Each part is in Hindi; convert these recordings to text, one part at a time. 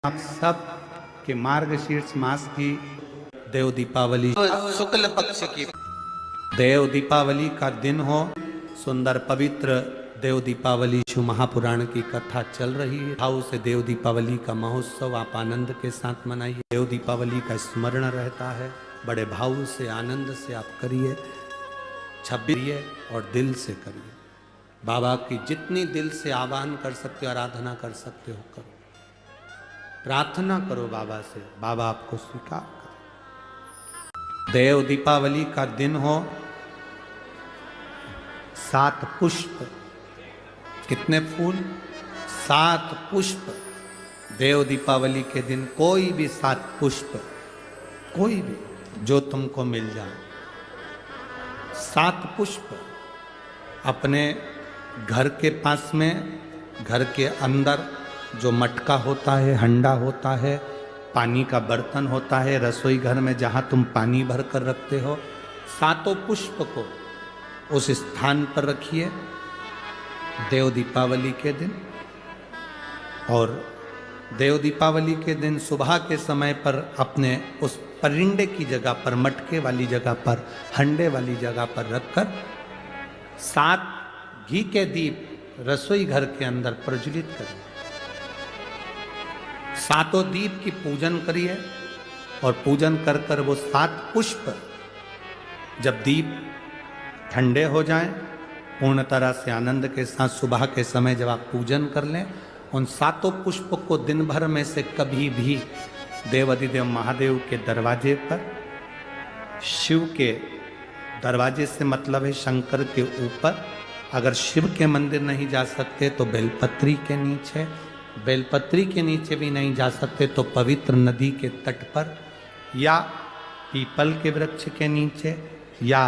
आप सब के मार्गशीर्ष मास की देव दीपावली शुक्ल पक्ष की देव दीपावली का दिन हो। सुंदर पवित्र देव दीपावली शिव महापुराण की कथा चल रही है। भाव से देव दीपावली का महोत्सव आप आनंद के साथ मनाइए। देव दीपावली का स्मरण रहता है, बड़े भाव से आनंद से आप करिए, छबिए और दिल से करिए। बाबा की जितनी दिल से आह्वान कर सकते हो, आराधना कर सकते हो करो, प्रार्थना करो बाबा से, बाबा आपको स्वीकार करे। देव दीपावली का दिन हो, 7 पुष्प, कितने फूल? 7 पुष्प। देव दीपावली के दिन कोई भी 7 पुष्प, कोई भी जो तुमको मिल जाए, 7 पुष्प अपने घर के पास में, घर के अंदर जो मटका होता है, हंडा होता है, पानी का बर्तन होता है, रसोई घर में जहाँ तुम पानी भर कर रखते हो, 7 पुष्प को उस स्थान पर रखिए देव दीपावली के दिन। और देव दीपावली के दिन सुबह के समय पर अपने उस परिंडे की जगह पर, मटके वाली जगह पर, हंडे वाली जगह पर रखकर 7 घी के दीप रसोई घर के अंदर प्रज्वलित करिए। 7 दीप की पूजन करिए और पूजन कर कर वो 7 पुष्प जब दीप ठंडे हो जाएं, पूर्ण तरह से आनंद के साथ सुबह के समय जब आप पूजन कर लें, उन 7 पुष्प को दिन भर में से कभी भी देवाधिदेव महादेव के दरवाजे पर, शिव के दरवाजे से मतलब है शंकर के ऊपर, अगर शिव के मंदिर नहीं जा सकते तो बेलपत्री के नीचे, बेलपत्री के नीचे भी नहीं जा सकते तो पवित्र नदी के तट पर, या पीपल के वृक्ष के नीचे, या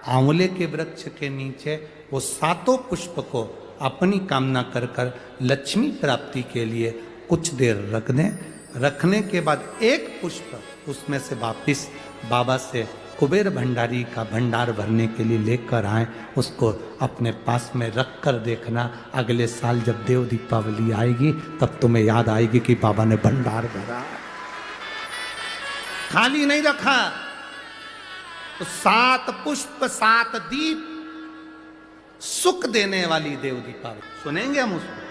आंवले के वृक्ष के नीचे, वो 7 पुष्प को अपनी कामना कर कर लक्ष्मी प्राप्ति के लिए कुछ देर रख दें। रखने के बाद एक पुष्प उसमें से वापिस बाबा से कुबेर भंडारी का भंडार भरने के लिए लेकर आए, उसको अपने पास में रख कर देखना। अगले साल जब देव दीपावली आएगी तब तुम्हें याद आएगी कि बाबा ने भंडार भरा, खाली नहीं रखा। तो 7 पुष्प 7 दीप, सुख देने वाली देव दीपावली। सुनेंगे हम उसको,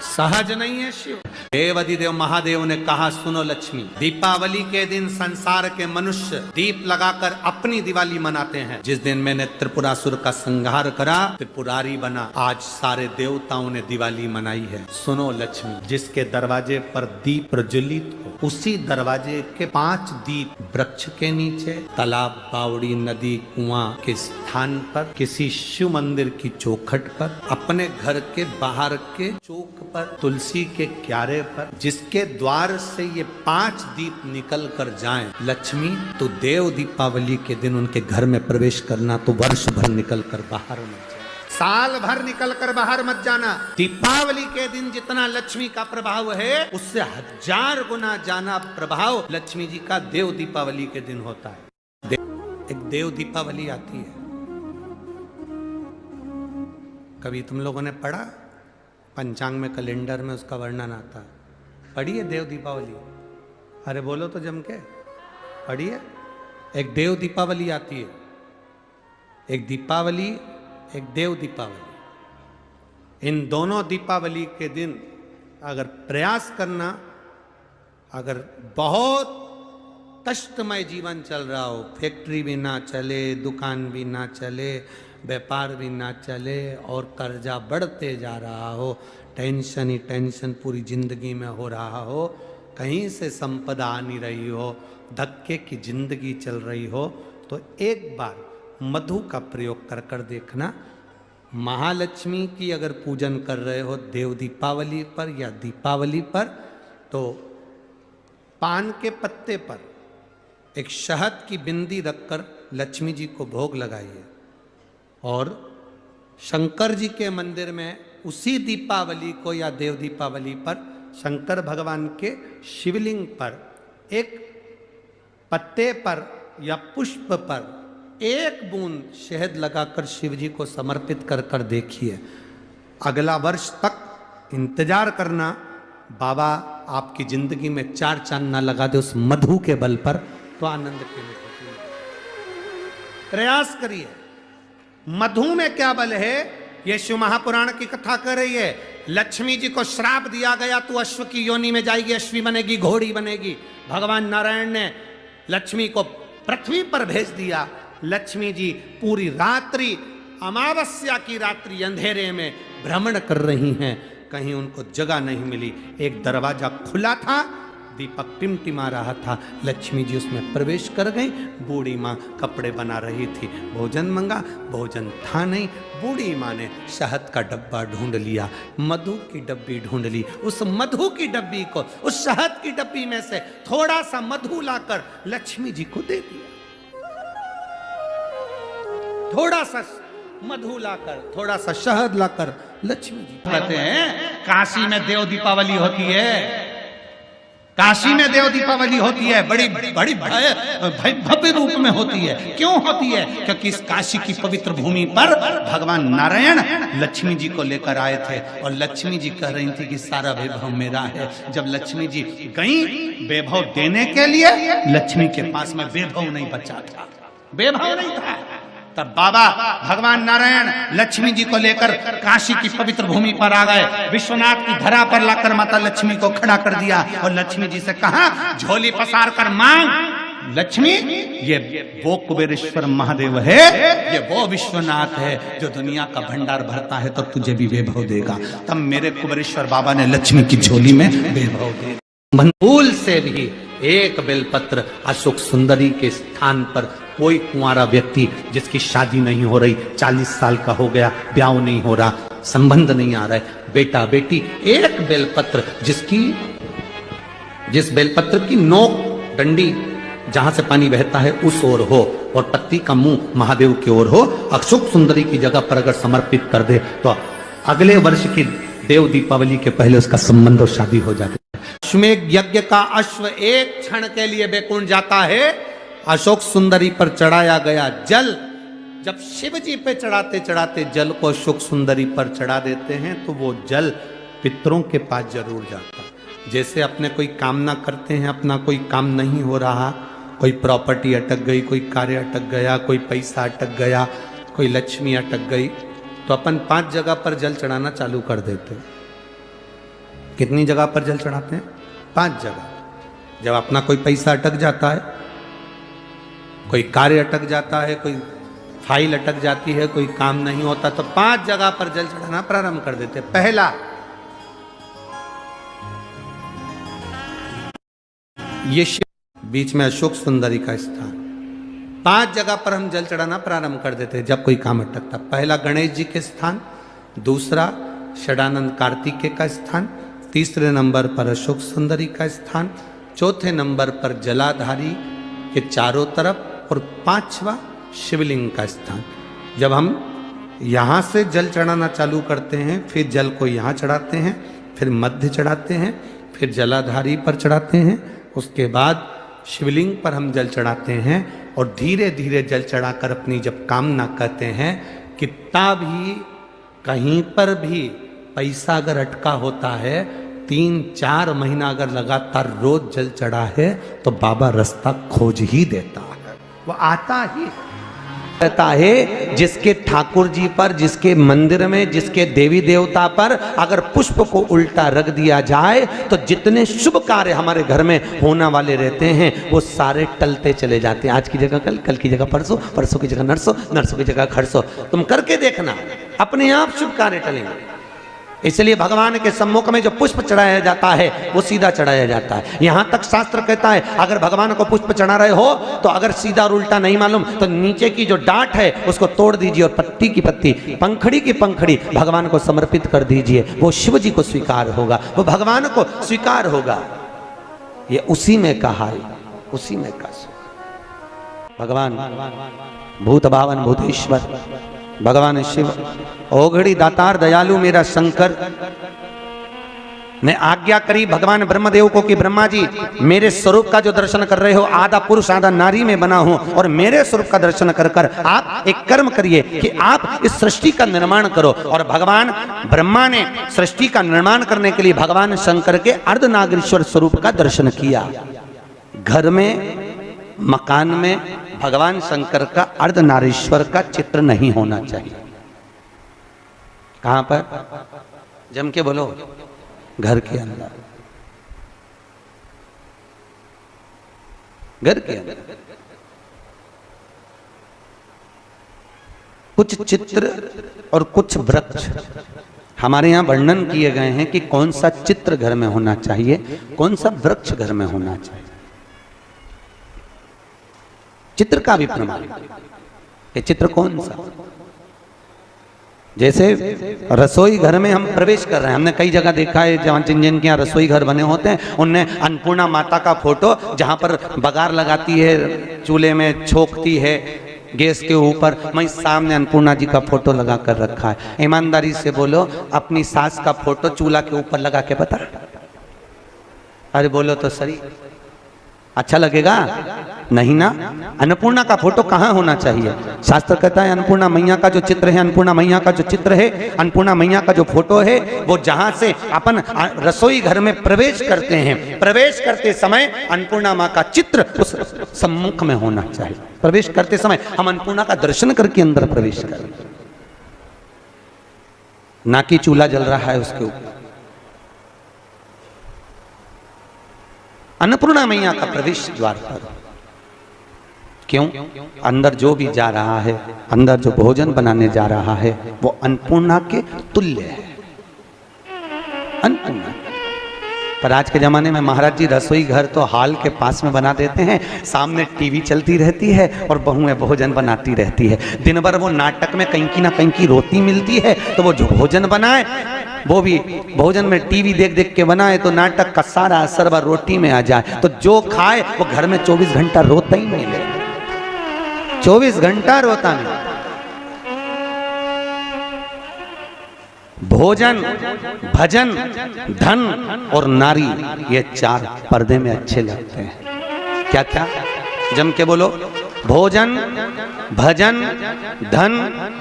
सहज नहीं है शिव। देवाधिदेव महादेव ने कहा, सुनो लक्ष्मी, दीपावली के दिन संसार के मनुष्य दीप लगाकर अपनी दिवाली मनाते हैं। जिस दिन मैंने त्रिपुरासुर का संहार करा, त्रिपुरारी बना, आज सारे देवताओं ने दिवाली मनाई है। सुनो लक्ष्मी, जिसके दरवाजे पर दीप प्रज्वलित हो, उसी दरवाजे के 5 दीप वृक्ष के नीचे, तालाब, बावड़ी, नदी, कुआं के स्थान पर, किसी शिव मंदिर की चौखट पर, अपने घर के बाहर के चौक पर, तुलसी के क्यारे पर, जिसके द्वार से ये 5 दीप निकल कर जाएं, लक्ष्मी तो देव दीपावली के दिन उनके घर में प्रवेश करना, तो वर्ष भर निकल कर बाहर मत जाना, साल भर निकल कर बाहर मत जाना। दीपावली के दिन जितना लक्ष्मी का प्रभाव है, उससे 1000 गुना जाना प्रभाव लक्ष्मी जी का देव दीपावली के दिन होता है। एक देव दीपावली आती है, कभी तुम लोगों ने पढ़ा? पंचांग में, कैलेंडर में उसका वर्णन आता है। पढ़िए देव दीपावली, अरे बोलो तो जम के पढ़िए। एक देव दीपावली आती है, एक दीपावली, एक देव दीपावली। इन दोनों दीपावली के दिन अगर प्रयास करना, अगर बहुत कष्टमय जीवन चल रहा हो, फैक्ट्री भी ना चले, दुकान भी ना चले, व्यापार भी ना चले और कर्जा बढ़ते जा रहा हो, टेंशन ही टेंशन पूरी जिंदगी में हो रहा हो, कहीं से संपदा आ नहीं रही हो, धक्के की जिंदगी चल रही हो, तो एक बार मधु का प्रयोग कर कर देखना। महालक्ष्मी की अगर पूजन कर रहे हो देव दीपावली पर या दीपावली पर, तो पान के पत्ते पर एक शहद की बिंदी रखकर लक्ष्मी जी को भोग लगाइए और शंकर जी के मंदिर में उसी दीपावली को या देव दीपावली पर शंकर भगवान के शिवलिंग पर एक पत्ते पर या पुष्प पर 1 बूंद शहद लगाकर शिव जी को समर्पित कर कर देखिए। अगला वर्ष तक इंतजार करना, बाबा आपकी जिंदगी में 4 चांद ना लगा दे उस मधु के बल पर, तो आनंद के लिए प्रयास करिए। मधु में क्या बल है, ये शिव महापुराण की कथा कर रही है। लक्ष्मी जी को श्राप दिया गया, तू अश्व की योनि में जाएगी, अश्वी बनेगी, घोड़ी बनेगी। भगवान नारायण ने लक्ष्मी को पृथ्वी पर भेज दिया। लक्ष्मी जी पूरी रात्रि, अमावस्या की रात्रि अंधेरे में भ्रमण कर रही हैं, कहीं उनको जगह नहीं मिली। एक दरवाजा खुला था, दीपक टिमटिमा रहा था, लक्ष्मी जी उसमें प्रवेश कर गई। बूढ़ी माँ कपड़े बना रही थी, भोजन मंगा, भोजन था नहीं। बूढ़ी माँ ने शहद का डब्बा ढूंढ लिया, मधु की डब्बी ढूंढ ली। उस मधु की डब्बी को, उस शहद की डब्बी में से थोड़ा सा मधु लाकर लक्ष्मी जी को दे दिया। थोड़ा सा मधु लाकर, थोड़ा सा शहद लाकर लक्ष्मी जी कहते हैं काशी में देव दीपावली होती है, काशी में देव दीपावली होती है, बड़ी बड़ी भव्य रूप में होती है। क्यों होती है? क्योंकि इस काशी की पवित्र भूमि पर भगवान नारायण लक्ष्मी जी को लेकर आए थे और लक्ष्मी जी कह रही थी कि सारा वैभव मेरा है। जब लक्ष्मी जी गई वैभव देने के लिए, लक्ष्मी के पास में वैभव नहीं बचा था, वैभव नहीं था। तब बाबा भगवान नारायण लक्ष्मी जी को लेकर काशी की पवित्र भूमि पर आ गए। विश्वनाथ की धरा पर लाकर माता लक्ष्मी को खड़ा कर दिया और लक्ष्मी जी से कहा, झोली पसार कर मांग। लक्ष्मी, ये वो कुबेरेश्वर महादेव है, ये वो विश्वनाथ है जो दुनिया का भंडार भरता है, तो तुझे भी वैभव देगा। तब मेरे कुबेरेश्वर बाबा ने लक्ष्मी की झोली में वैभव दिया। भूल से भी एक बेलपत्र अशोक सुंदरी के स्थान पर कोई कुंवारा व्यक्ति जिसकी शादी नहीं हो रही, 40 साल का हो गया, ब्याह नहीं हो रहा, संबंध नहीं आ रहा है, बेटा बेटी, एक बेलपत्र जिस बेलपत्र की नोक डंडी जहां से पानी बहता है उस ओर हो और पत्ती का मुंह महादेव की ओर हो, अशोक सुंदरी की जगह पर अगर समर्पित कर दे तो अगले वर्ष की देव दीपावली के पहले उसका संबंध और शादी हो जाती है। अश्वमेध यज्ञ का अश्व एक क्षण के लिए बैकुंठ जाता है। अशोक सुंदरी पर चढ़ाया गया जल, जब शिव जी पे चढ़ाते चढ़ाते जल को अशोक सुंदरी पर चढ़ा देते हैं तो वो जल पितरों के पास जरूर जाता। जैसे अपने कोई कामना करते हैं, अपना कोई काम नहीं हो रहा, कोई प्रॉपर्टी अटक गई, कोई कार्य अटक गया, कोई पैसा अटक गया, कोई लक्ष्मी अटक गई, तो अपन 5 जगह पर जल चढ़ाना चालू कर देते हैं। कितनी जगह पर जल चढ़ाते हैं? 5 जगह। जब अपना कोई पैसा अटक जाता है, कोई कार्य अटक जाता है, कोई फाइल अटक जाती है, कोई काम नहीं होता, तो 5 जगह पर जल चढ़ाना प्रारंभ कर देते। पहला, ये शिव, बीच में अशोक सुंदरी का स्थान, 5 जगह पर हम जल चढ़ाना प्रारंभ कर देते जब कोई काम अटकता। पहला गणेश जी के स्थान, दूसरा षडानंद कार्तिकेय का स्थान, तीसरे नंबर पर अशोक सुंदरी का स्थान, चौथे नंबर पर जलाधारी के चारों तरफ और 5वां शिवलिंग का स्थान। जब हम यहाँ से जल चढ़ाना चालू करते हैं, फिर जल को यहाँ चढ़ाते हैं, फिर मध्य चढ़ाते हैं, फिर जलाधारी पर चढ़ाते हैं, उसके बाद शिवलिंग पर हम जल चढ़ाते हैं और धीरे धीरे जल चढ़ाकर अपनी जब कामना कहते हैं, कितना भी कहीं पर भी पैसा अगर अटका होता है, 3-4 महीना अगर लगातार रोज जल चढ़ा है तो बाबा रास्ता खोज ही देता है, वो आता ही रहता है। जिसके ठाकुर जी पर, जिसके मंदिर में, जिसके देवी देवता पर अगर पुष्प को उल्टा रख दिया जाए तो जितने शुभ कार्य हमारे घर में होने वाले रहते हैं वो सारे टलते चले जाते हैं। आज की जगह कल, कल की जगह परसों, परसों की जगह नरसों, नरसों की जगह खरसों। तुम करके देखना, अपने आप शुभ कार्य टलेंगे। इसलिए भगवान के सम्मुख में जो पुष्प चढ़ाया जाता है वो सीधा चढ़ाया जाता है। यहां तक शास्त्र कहता है अगर भगवान को पुष्प चढ़ा रहे हो तो अगर सीधा और उल्टा नहीं मालूम तो नीचे की जो डांट है उसको तोड़ दीजिए और पत्ती की पत्ती, पंखड़ी की पंखड़ी भगवान को समर्पित कर दीजिए। वो शिव जी को स्वीकार होगा, वो भगवान को स्वीकार होगा। ये उसी में कहा है, उसी में कहा। भगवान भूत भावन भूतेश्वर भगवान शिव, ओघड़ी दातार दयालु मेरा शंकर, ने आज्ञा करी भगवान ब्रह्मदेव को कि ब्रह्मा जी मेरे स्वरूप का जो दर्शन कर रहे हो, आधा पुरुष आधा नारी में बना हूं, और मेरे स्वरूप का दर्शन कर कर आप एक कर्म करिए कि आप इस सृष्टि का निर्माण करो। और भगवान ब्रह्मा ने सृष्टि का निर्माण करने के लिए भगवान शंकर के अर्धनागेश्वर स्वरूप का दर्शन किया। घर में, मकान में भगवान शंकर का अर्धनारीश्वर का चित्र नहीं होना चाहिए। कहां पर? जम के बोलो। घर के अंदर, घर के अंदर कुछ चित्र और कुछ वृक्ष हमारे यहां वर्णन किए गए हैं कि कौन सा चित्र घर में होना चाहिए, कौन सा वृक्ष घर में होना चाहिए। चित्र का भी प्रमाण है। चित्र कौन सा? जैसे रसोई घर में हम प्रवेश कर रहे हैं, हमने कई जगह देखा है जहाँ जिन के यहाँ रसोई घर बने होते हैं, उनने अन्नपूर्णा माता का फोटो जहाँ पर बघार लगाती है, चूल्हे में छोकती है गैस के ऊपर, वहीं सामने अन्नपूर्णा जी का फोटो लगा कर रखा है। ईमानदारी से बोलो, अपनी सास का फोटो चूल्हा के ऊपर लगा के बता, अरे बोलो तो सही, अच्छा लगेगा? नहीं ना। अन्नपूर्णा का फोटो कहाँ होना चाहिए? शास्त्र कहता है अन्नपूर्णा मैया का जो चित्र है, अन्नपूर्णा मैया का जो चित्र है, अन्नपूर्णा मैया का जो फोटो है, वो जहां से अपन रसोई घर में प्रवेश करते हैं, प्रवेश करते समय अन्नपूर्णा माँ का चित्र उस सम्मुख में होना चाहिए। प्रवेश करते समय हम अन्नपूर्णा का दर्शन करके अंदर प्रवेश करें, ना कि चूल्हा जल रहा है उसके ऊपर। अन्नपूर्णा मैया का प्रवेश द्वार पर क्यों? अंदर जो भी जा रहा है, अंदर जो भोजन बनाने जा रहा है, वो अन्नपूर्णा के तुल्य है, अन्नपूर्णा। पर आज के जमाने में महाराज जी रसोई घर तो हॉल के पास में बना देते हैं, सामने टीवी चलती रहती है और बहुएं भोजन बनाती रहती है। दिन भर वो नाटक में कहीं की ना कहीं की रोटी मिलती है, तो वो जो भोजन बनाए वो भी भोजन में टीवी देख देख के बनाए, तो नाटक का सारा असर वह रोटी में आ जाए, तो जो खाए वो घर में 24 घंटा रोता ही नहीं ले, 24 घंटा रोता नहीं। भोजन, भजन, धन और नारी, ये चार पर्दे में अच्छे लगते हैं। क्या क्या? जम के बोलो। भोजन, भजन, धन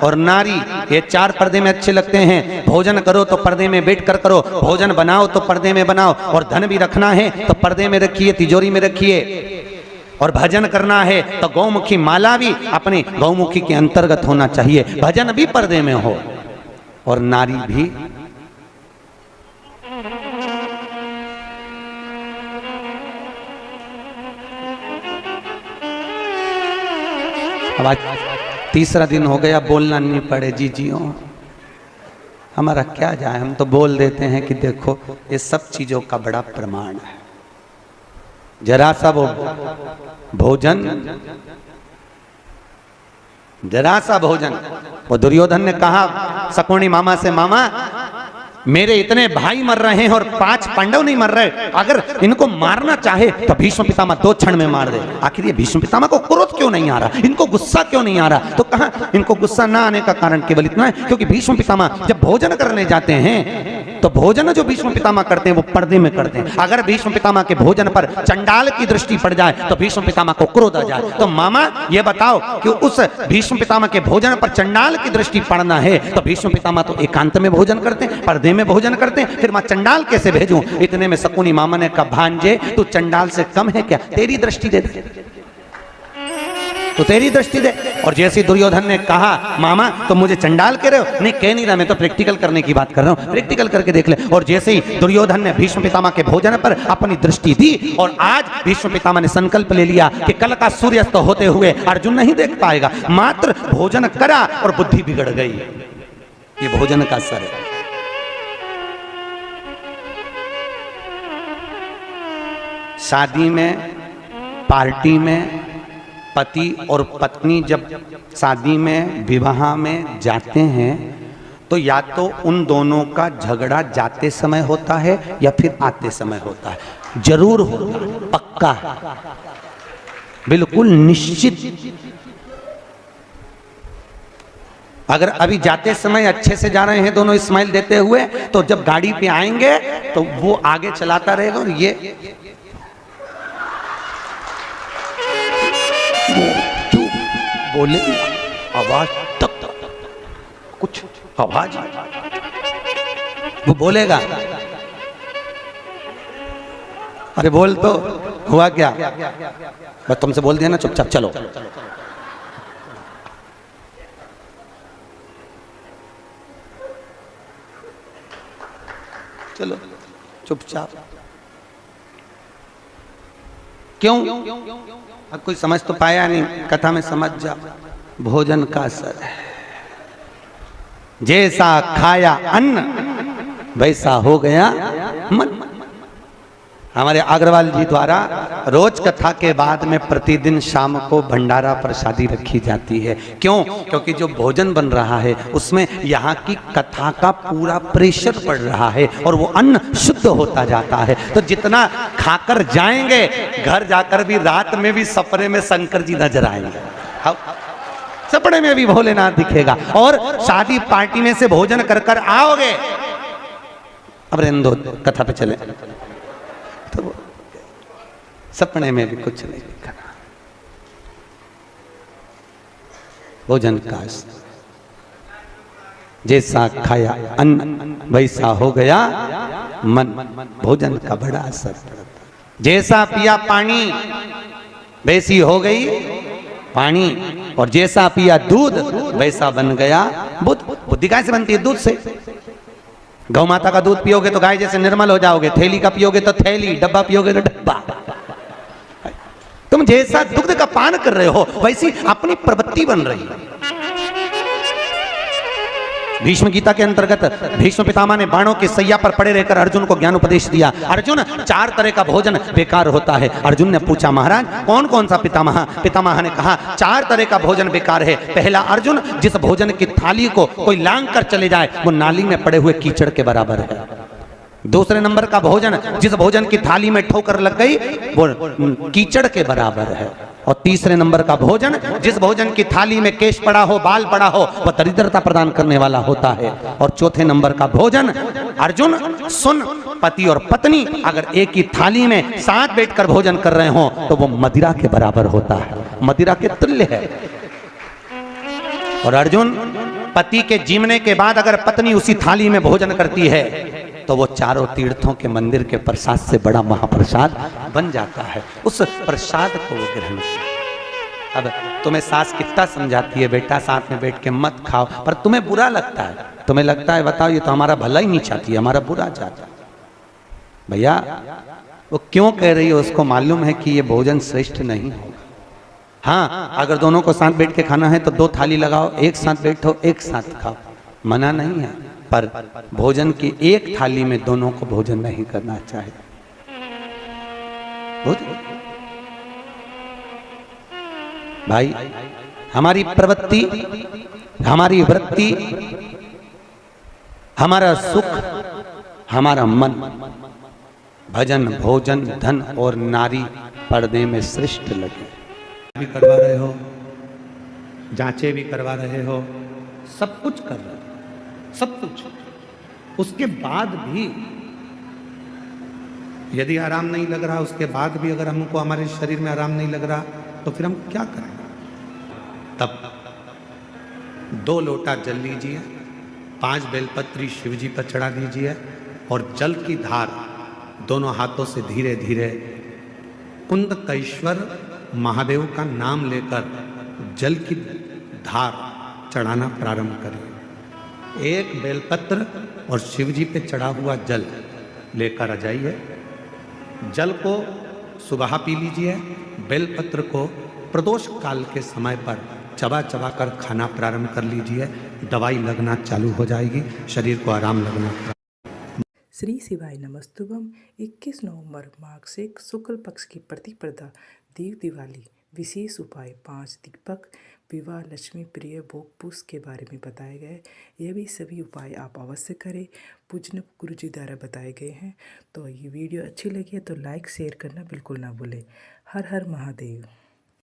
और नारी, ये चार पर्दे में अच्छे लगते हैं। भोजन करो तो पर्दे में बैठ कर करो, भोजन बनाओ तो पर्दे में बनाओ, और धन भी रखना है तो पर्दे में रखिए, तिजोरी में रखिए। और भजन करना है तो गौमुखी माला भी अपनी गौमुखी के अंतर्गत होना चाहिए, भजन भी पर्दे में हो और नारी भी। अब आज तीसरा दिन हो गया, बोलना नहीं पड़े जी जियो, हमारा क्या जाए, हम तो बोल देते हैं कि देखो ये सब चीजों का बड़ा प्रमाण है। जरा सा वो भोजन, जरा सा भोजन, वो दुर्योधन ने कहा शकुनी मामा से, मामा मेरे इतने भाई मर रहे हैं और 5 पांडव नहीं मर रहे, अगर इनको मारना चाहे तो भीष्म पितामह 2 क्षण में मार दे। आखिर ये भीष्म पितामह को क्रोध क्यों नहीं आ रहा, इनको गुस्सा क्यों नहीं आ रहा? तो कहा इनको गुस्सा ना आने का कारण केवल इतना है क्योंकि भीष्म पितामह जब भोजन करने जाते हैं तो भोजन जो भीष्म पितामह करते हैं वो पर्दे में करते हैं। अगर भीष्म पितामह के भोजन पर चंडाल की दृष्टि पड़ जाए तो भीष्म पितामह को क्रोध आ जाए। तो मामा ये बताओ कि उस भीष्म पितामह के भोजन पर चंडाल की दृष्टि पड़ना है तो भीष्म पितामह तो एकांत में भोजन करते हैं, पर्दे में भोजन करते हैं, फिर मैं चंडाल कैसे भेजूं? इतने में शकुनी मामा ने कहा भांजे तू चंडाल से कम है क्या? तेरी दृष्टि दे, तो तेरी दृष्टि दे। और जैसे दुर्योधन ने कहा मामा तो मुझे चंडाल कह रहे हो? नहीं कह नहीं रहा, मैं तो प्रैक्टिकल करने की बात कर रहा हूं, प्रैक्टिकल करके देख ले। और जैसे ही दुर्योधन ने भीष्म पितामह के भोजन पर अपनी दृष्टि दी और आज भीष्म पितामह ने संकल्प ले लिया कि कल का सूर्यास्त होते हुए अर्जुन नहीं देख पाएगा, मात्र भोजन करा और बुद्धि बिगड़ गई। ये भोजन का असर है। शादी में, पार्टी में पति और पत्नी जब शादी में, विवाह में जाते हैं तो या तो उन दोनों का झगड़ा जाते समय होता है या फिर आते समय होता है, जरूर होता है, पक्का है, बिल्कुल निश्चित। अगर अभी जाते समय अच्छे से जा रहे हैं दोनों स्माइल देते हुए, तो जब गाड़ी पे आएंगे तो वो आगे चलाता रहेगा और ये बोले आवाज तक कुछ आवाज वो बोलेगा, अरे बोल तो हुआ क्या, बस तुमसे बोल दिया ना चुपचाप चलो। चलो चुपचाप। क्यों? अब कोई समझ तो पाया नहीं, कथा में समझ जा। भोजन का असर है, जैसा खाया अन्न वैसा हो गया मन। हमारे अग्रवाल जी द्वारा रोज कथा के बाद में प्रतिदिन शाम को भंडारा प्रसादी रखी जाती है। क्यों? क्योंकि जो भोजन बन रहा है उसमें यहाँ की कथा का पूरा प्रेशर पड़ रहा है और वो अन्न शुद्ध होता जाता है। तो जितना खाकर जाएंगे, घर जाकर भी रात में भी सपने में शंकर जी नजर आएंगे, सपने में भी भोलेनाथ दिखेगा। और शादी पार्टी में से भोजन कर कर आओगे, अब रेंदो कथा पे चले, तो सपने में भी कुछ नहीं दिखा। भोजन का जैसा खाया अन्न वैसा हो गया मन। भोजन का बड़ा असर पड़ता। जैसा पिया पानी वैसी हो गई पानी, और जैसा पिया दूध वैसा बन गया बुद्ध। बुद्धि कैसे बनती है? दूध से। गौ माता का दूध पियोगे तो गाय जैसे निर्मल हो जाओगे, थैली का पियोगे तो थैली, डब्बा पियोगे तो डब्बा। तुम जैसा दुग्ध का पान कर रहे हो वैसी अपनी प्रवृत्ति बन रही है। भीष्म गीता के अंतर्गत भीष्म पितामह ने बाणों के सैया पर पड़े रहकर अर्जुन को ज्ञान उपदेश दिया। अर्जुन, 4 तरह का भोजन बेकार होता है। अर्जुन ने पूछा, महाराज कौन कौन सा पितामह? पितामह ने कहा 4 तरह का भोजन बेकार है। पहला, अर्जुन, जिस भोजन की थाली को कोई लांग कर चले जाए वो नाली में पड़े हुए कीचड़ के बराबर है। दूसरे नंबर का भोजन, जिस भोजन की थाली में ठोकर लग गई वो कीचड़ के बराबर है। और तीसरे नंबर का भोजन, जिस भोजन की थाली में केश पड़ा हो, बाल पड़ा हो, वह दरिद्रता प्रदान करने वाला होता है। और चौथे नंबर का भोजन, अर्जुन सुन, पति और पत्नी अगर एक ही थाली में साथ बैठकर भोजन कर रहे हो तो वो मदिरा के बराबर होता है, मदिरा के तुल्य है। और अर्जुन, पति के जीवने के बाद अगर पत्नी उसी थाली में भोजन करती है तो वो चारों तीर्थों के मंदिर के प्रसाद से बड़ा महाप्रसाद बन जाता है। उस प्रसाद को वो ग्रहण करता। अब तुम्हें सास कितना समझाती है, बेटा साथ में बैठ के मत खाओ, पर तुम्हें बुरा लगता है। तुम्हें लगता है बताओ ये तो हमारा भला ही नहीं चाहती है, हमारा बुरा चाहता है। भैया वो क्यों कह रही है उसको मालूम है कि ये भोजन श्रेष्ठ नहीं होगा। हाँ, अगर दोनों को साथ बैठ के खाना है तो 2 थाली लगाओ, एक साथ बैठो, एक साथ खाओ, मना नहीं है। पर भोजन की एक थाली में दोनों को भोजन नहीं करना चाहिए। भाई, हमारी प्रवृत्ति, हमारी वृत्ति, हमारा सुख, हमारा मन भजन, भोजन, धन और नारी पर्दे में श्रेष्ठ लगे। भी करवा रहे हो, जांचे भी करवा रहे हो, सब कुछ कर रहे हो, सब कुछ। उसके बाद भी यदि आराम नहीं लग रहा, उसके बाद भी अगर हमको हमारे शरीर में आराम नहीं लग रहा तो फिर हम क्या करें? तब 2 लोटा जल लीजिए, 5 बेलपत्री शिव जी पर चढ़ा दीजिए और जल की धार दोनों हाथों से धीरे धीरे कुंदकेश्वर महादेव का नाम लेकर जल की धार चढ़ाना प्रारंभ करिए। 1 बेलपत्र और शिव जी पे चढ़ा हुआ जल लेकर आ जाइए। जल को सुबह पी लीजिए, बेलपत्र को प्रदोष काल के समय पर चबा चबा कर खाना प्रारंभ कर लीजिए। दवाई लगना चालू हो जाएगी, शरीर को आराम लगना। श्री शिवाय नमस्तुभम। 21 नवंबर माघ से शुक्ल पक्ष की प्रतिपदा देव दिवाली विशेष उपाय 5 दीपक विवाह लक्ष्मी प्रिय भोग पुष्प के बारे में बताए गए। यह भी सभी उपाय आप अवश्य करें, पूजन गुरु जी द्वारा बताए गए हैं। तो ये वीडियो अच्छी लगी है तो लाइक शेयर करना बिल्कुल ना भूलें। हर हर महादेव।